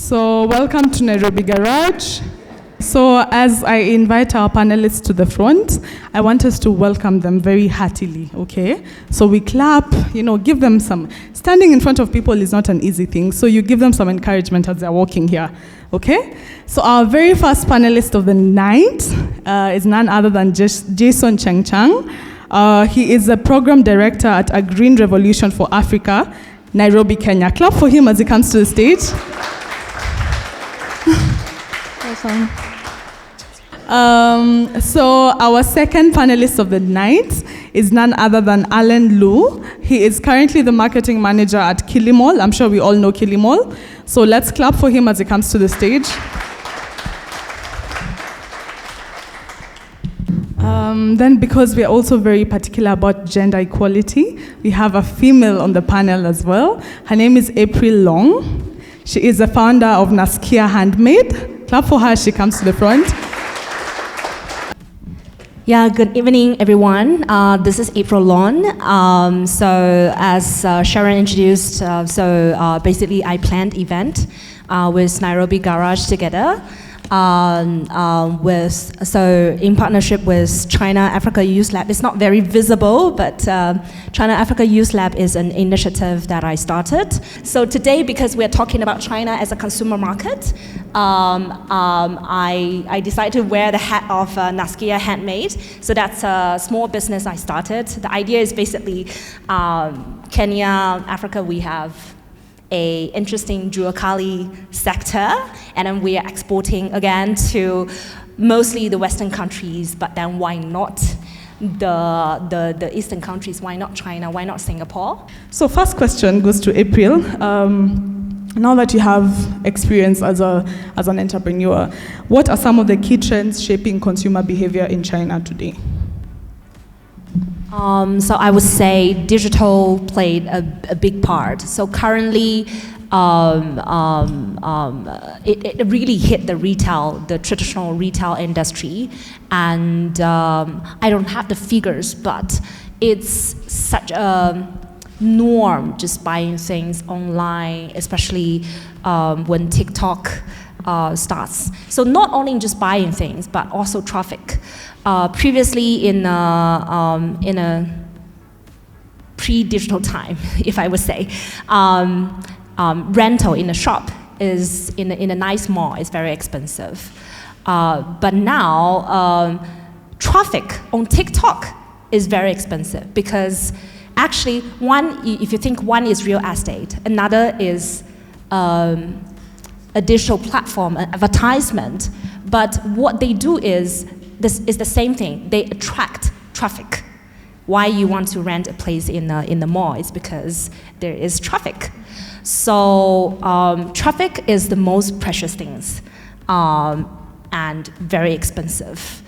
So welcome to Nairobi Garage. So as I invite our panelists to the front, I want us to welcome them very heartily, okay? So we clap, give them some, standing in front of people is not an easy thing, so you give them some encouragement as they're walking here, okay? So our very first panelist of the night is none other than Jason Cheng Chang. He is a program director at A Green Revolution for Africa, Nairobi, Kenya. Clap for him as he comes to the stage. Awesome. So our second panelist of the night is none other than Alan Lu. He is currently the marketing manager at Kilimall. I'm sure we all know Kilimall. So let's clap for him as he comes to the stage. Then because we are also very particular about gender equality, we have a female on the panel as well. Her name is April Long. She is the founder of Naskia Handmade. Clap for her as she comes to the front. Yeah, good evening, everyone. This is April Long. So as Sharon introduced, basically I planned event with Nairobi Garage together. In partnership with China Africa Youth Lab. It's not very visible, but China Africa Youth Lab is an initiative that I started. So today, because we're talking about China as a consumer market, I decided to wear the hat of Naskia Handmade. So that's a small business I started. The idea is basically Kenya, Africa, we have a interesting Juakali sector, and then we are exporting again to mostly the Western countries, but then why not the Eastern countries? Why not China? Why not Singapore? So first question goes to April. Now that you have experience as an entrepreneur, what are some of the key trends shaping consumer behavior in China today? So I would say digital played a big part. So currently, it really hit the traditional retail industry. And I don't have the figures, but it's such a norm just buying things online, especially when TikTok starts. So not only just buying things, but also traffic. Previously in a pre-digital time, if I would say, rental in a shop is in a nice mall is very expensive. But now traffic on TikTok is very expensive because actually if you think one is real estate, another is a digital platform, an advertisement. But what they do is this is the same thing. They attract traffic. Why you want to rent a place in the mall is because there is traffic. So traffic is the most precious things and very expensive.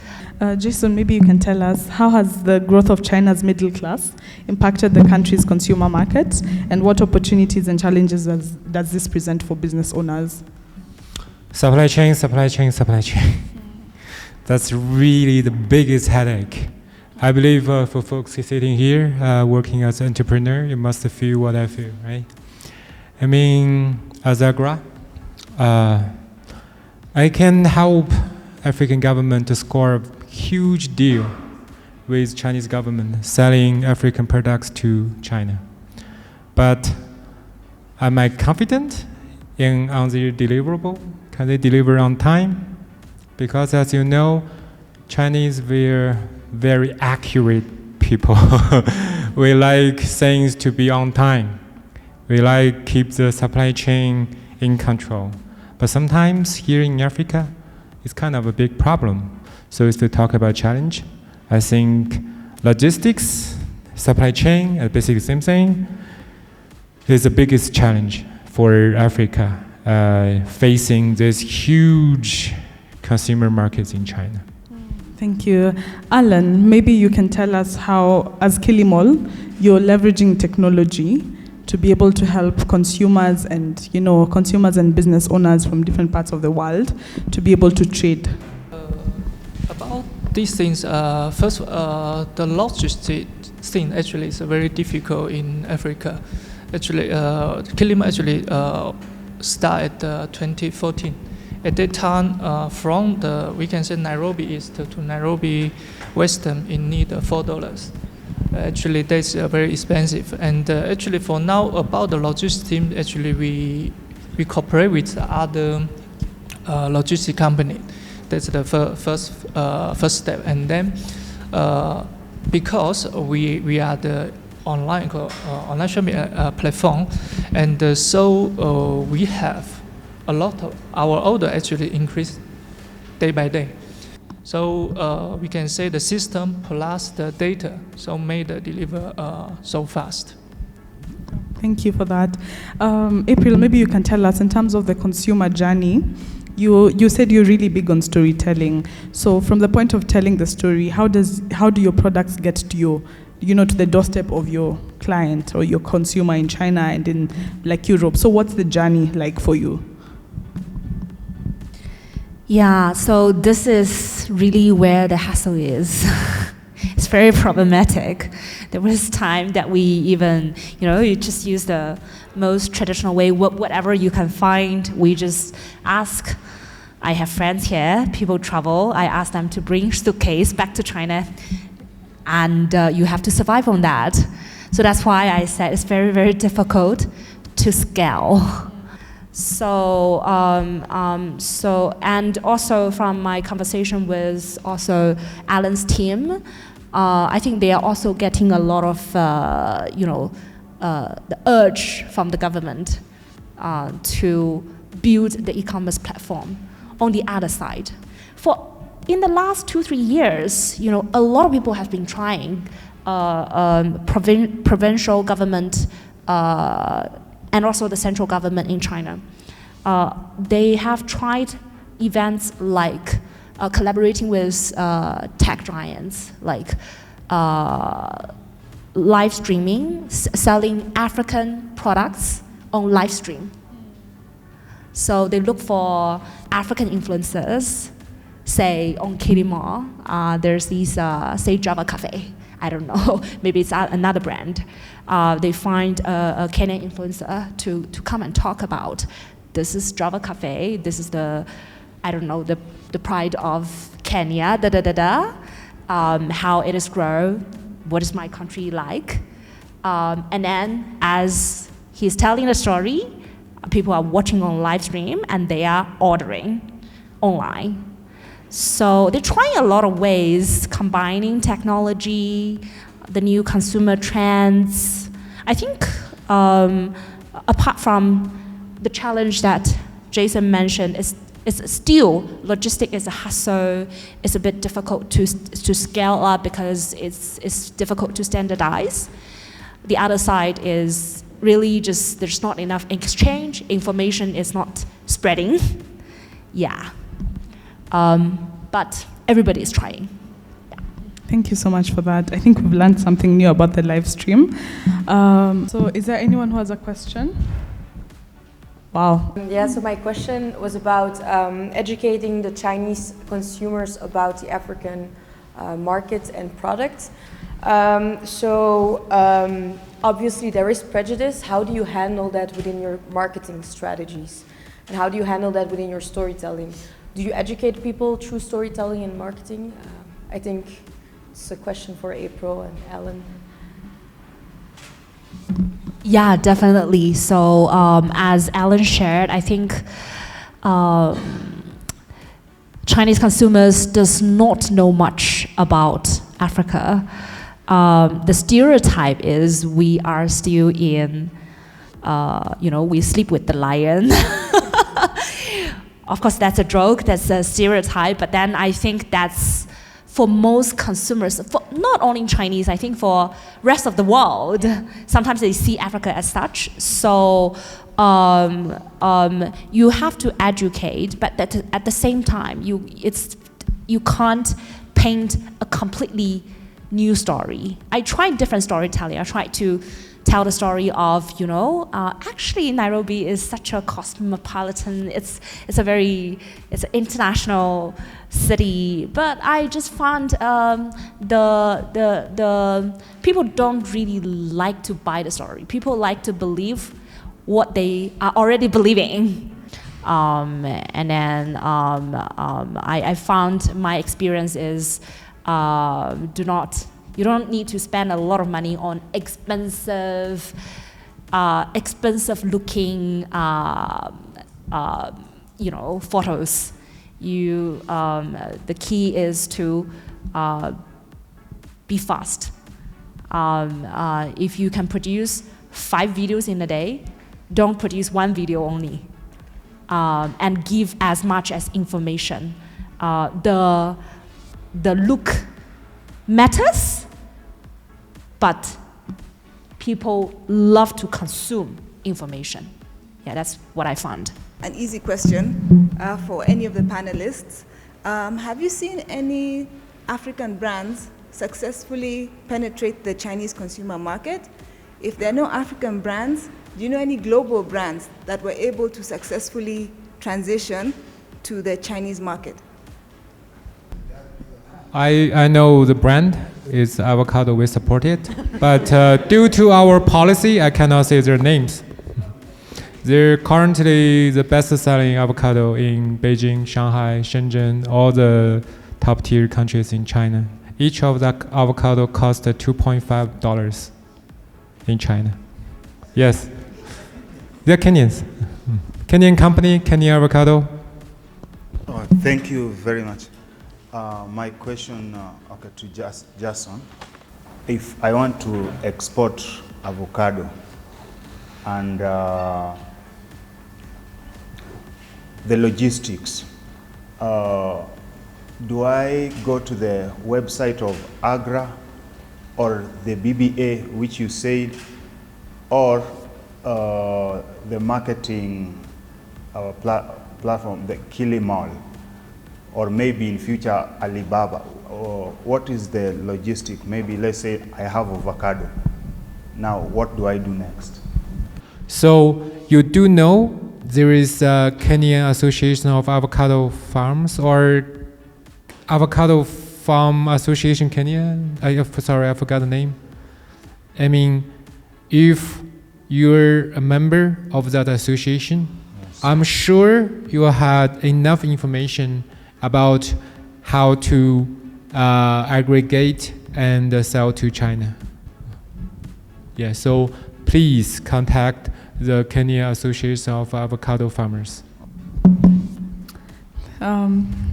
Jason, maybe you can tell us, how has the growth of China's middle class impacted the country's consumer market, and what opportunities and challenges does this present for business owners? Supply chain. That's really the biggest headache. I believe for folks sitting here, working as an entrepreneur, you must feel what I feel, right? I mean, as Agra, I can help African government to score a huge deal with Chinese government selling African products to China. But am I confident on their deliverable? Can they deliver on time? Because as you know, Chinese, we're very accurate people. We like things to be on time. We like keep the supply chain in control. But sometimes here in Africa, it's kind of a big problem. So if we talk about challenge, I think logistics, supply chain, basically the same thing, is the biggest challenge for Africa facing this huge consumer markets in China. Thank you. Alan, maybe you can tell us how, as Kilimall, you're leveraging technology to be able to help consumers and business owners from different parts of the world to be able to trade. About these things, first, the logistics thing actually is very difficult in Africa. Actually, Kilimall actually started 2014. At that time, from we can say Nairobi East to Nairobi Western, it need $4. Actually, that's very expensive. And actually, for now, about the logistics team, actually we cooperate with other logistic company. That's the first step. And then, because we are the online shopping platform, and so we have a lot of our order actually increase day by day. So we can say the system plus the data so made the deliver so fast. Thank you for that. April, maybe you can tell us in terms of the consumer journey. You said you're really big on storytelling. So from the point of telling the story, how do your products get to to the doorstep of your client or your consumer in China and in like Europe? So what's the journey like for you? Yeah, so this is really where the hassle is. It's very problematic. There was time that we even, you just use the most traditional way, whatever you can find. We just ask. I have friends here, people travel. I ask them to bring suitcase back to China, and you have to survive on that. So that's why I said it's very, very difficult to scale. So, and also from my conversation with also Alan's team, I think they are also getting a lot of, the urge from the government to build the e-commerce platform. On the other side, in the last 2-3 years, a lot of people have been trying, provincial government, and also the central government in China. They have tried events like collaborating with tech giants, like live streaming, selling African products on live stream. So they look for African influencers, say on Kilimall, there's these, say Java Cafe. I don't know, maybe it's another brand. They find a Kenyan influencer to come and talk about, this is Java Cafe, this is the pride of Kenya, how it is grown, what is my country like. And then as he's telling the story, people are watching on live stream and they are ordering online. So they're trying a lot of ways, combining technology, the new consumer trends. I think apart from the challenge that Jason mentioned, is still logistic is a hassle. It's a bit difficult to scale up because it's difficult to standardize. The other side is really just there's not enough exchange. Information is not spreading. Yeah. But everybody is trying. Yeah. Thank you so much for that. I think we've learned something new about the live stream. So is there anyone who has a question? Wow. Yeah, so my question was about educating the Chinese consumers about the African market and products. Obviously there is prejudice. How do you handle that within your marketing strategies? And how do you handle that within your storytelling? Do you educate people through storytelling and marketing? I think it's a question for April and Alan. Yeah, definitely. So as Alan shared, I think Chinese consumers does not know much about Africa. The stereotype is we are still in, we sleep with the lion. Of course, that's a joke, that's a stereotype, but then I think that's for most consumers, for not only Chinese, I think for rest of the world, sometimes they see Africa as such. So you have to educate, but at the same time, you can't paint a completely new story. I tried different storytelling. I tried to tell the story of, actually Nairobi is such a cosmopolitan, it's an international city, but I just found the people don't really like to buy the story. People like to believe what they are already believing. And then I found my experience is you don't need to spend a lot of money on expensive looking photos. The key is to be fast. If you can produce 5 videos in a day, don't produce 1 video only, and give as much as information. The look matters, but people love to consume information. Yeah, that's what I found. An easy question for any of the panelists. Have you seen any African brands successfully penetrate the Chinese consumer market? If there are no African brands, do you know any global brands that were able to successfully transition to the Chinese market? I know the brand is avocado, we support it. But due to our policy, I cannot say their names. They're currently the best-selling avocado in Beijing, Shanghai, Shenzhen, all the top-tier countries in China. Each of that avocado costs $2.5 in China. Yes, they're Kenyans. Kenyan company, Kenyan avocado. Oh, thank you very much. My question to Jason. If I want to export avocado and the logistics, do I go to the website of Agra or the BBA, which you said, or the marketing platform, the Kilimall, or maybe in future Alibaba? Or what is the logistic? Maybe let's say I have avocado. Now, what do I do next? So you do know there is a Kenyan Association of Avocado Farms or Avocado Farm Association Kenya? Sorry, I forgot the name. I mean, if you're a member of that association, yes, I'm sure you had enough information about how to aggregate and sell to China. Yeah, so please contact the Kenya Association of Avocado Farmers.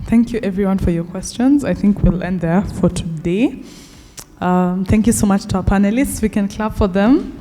Thank you everyone for your questions. I think we'll end there for today. Thank you so much to our panelists. We can clap for them.